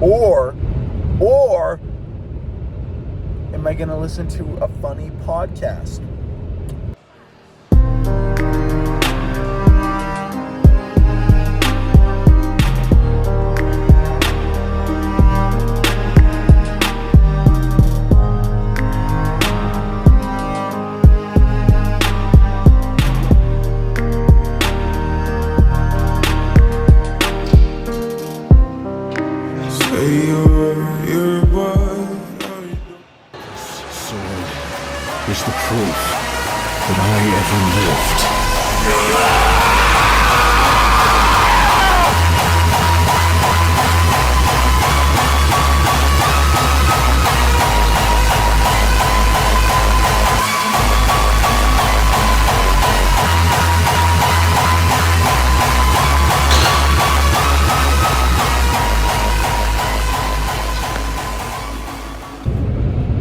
Or am I going to listen to a funny podcast? Is the proof that I ever lived.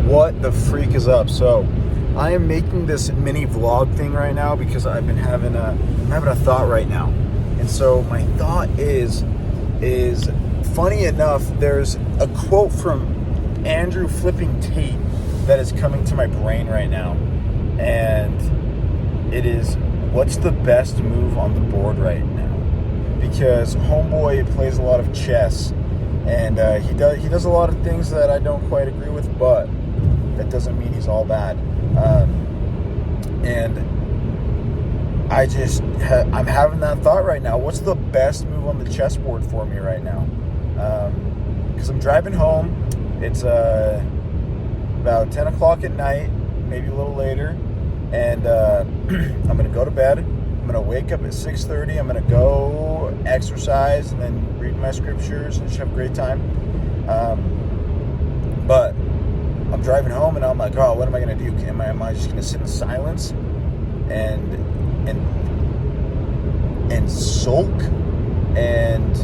What the freak is up? So I am making this mini vlog thing right now because I've been having a thought right now. And so my thought is funny enough, there's a quote from Andrew flipping Tate that is coming to my brain right now. And it is, what's the best move on the board right now? Because homeboy plays a lot of chess, and he does a lot of things that I don't quite agree with, but that doesn't mean he's all bad. And I'm having that thought right now. What's the best move on the chessboard for me right now? Because I'm driving home. It's about 10 o'clock at night, maybe a little later. And I'm going to go to bed. I'm going to wake up at 6:30. I'm going to go exercise and then read my scriptures and just have a great time. But I'm driving home and I'm like, oh, what am I going to do? Am I just going to sit in silence and sulk and,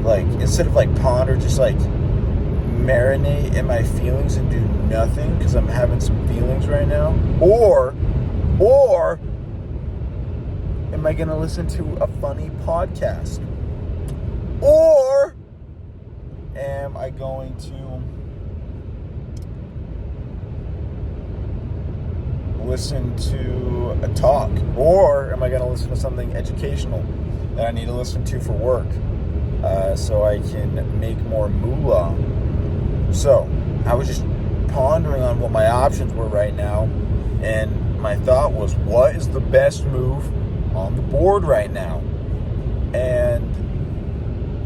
like, instead of like ponder, just like marinate in my feelings and do nothing because I'm having some feelings right now? Or am I going to listen to a funny podcast? Or am I going to listen to a talk? Or am I going to listen to something educational that I need to listen to for work so I can make more moolah? So I was just pondering on what my options were right now, and my thought was, what is the best move on the board right now? And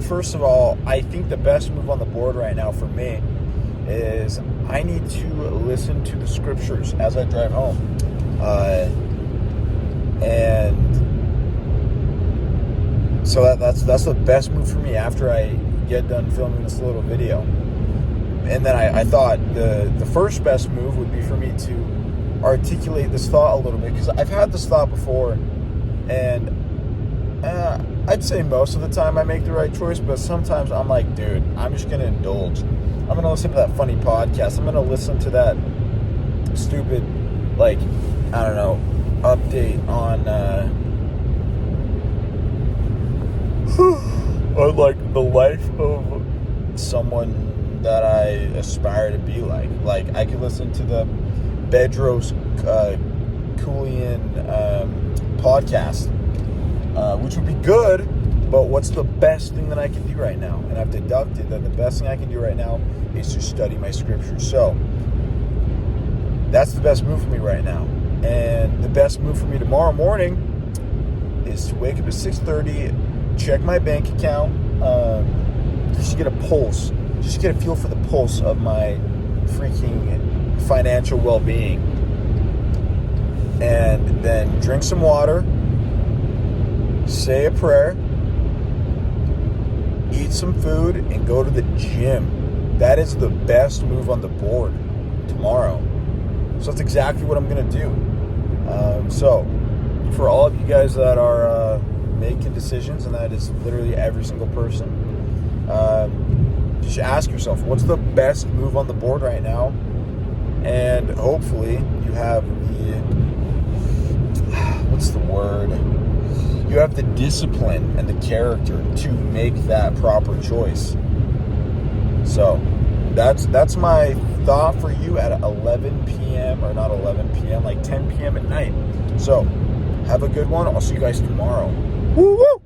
first of all, I think the best move on the board right now for me is I need to listen to the scriptures as I drive home. And so that's the best move for me after I get done filming this little video. And then I thought the first best move would be for me to articulate this thought a little bit, because I've had this thought before, and I'd say most of the time I make the right choice, but sometimes I'm like, dude, I'm just going to indulge. I'm going to listen to that funny podcast. I'm going to listen to that stupid, like, I don't know, update on like the life of someone that I aspire to be like. Like, I could listen to the Bedros Koulian podcast, which would be good, but what's the best thing that I can do right now? And I've deducted that the best thing I can do right now is to study my scriptures. So that's the best move for me right now. And the best move for me tomorrow morning is to wake up at 6:30, check my bank account, just to get a pulse, just to get a feel for the pulse of my freaking financial well-being. And then drink some water, say a prayer, eat some food, and go to the gym. That is the best move on the board tomorrow. So that's exactly what I'm going to do. So for all of you guys that are making decisions, and that is literally every single person, just ask yourself, what's the best move on the board right now? And hopefully you have the, what's the word? You you have the discipline and the character to make that proper choice. So that's my thought for you at 11 p.m. or not 11 p.m., like 10 p.m. at night. So have a good one. I'll see you guys tomorrow. Woo woo!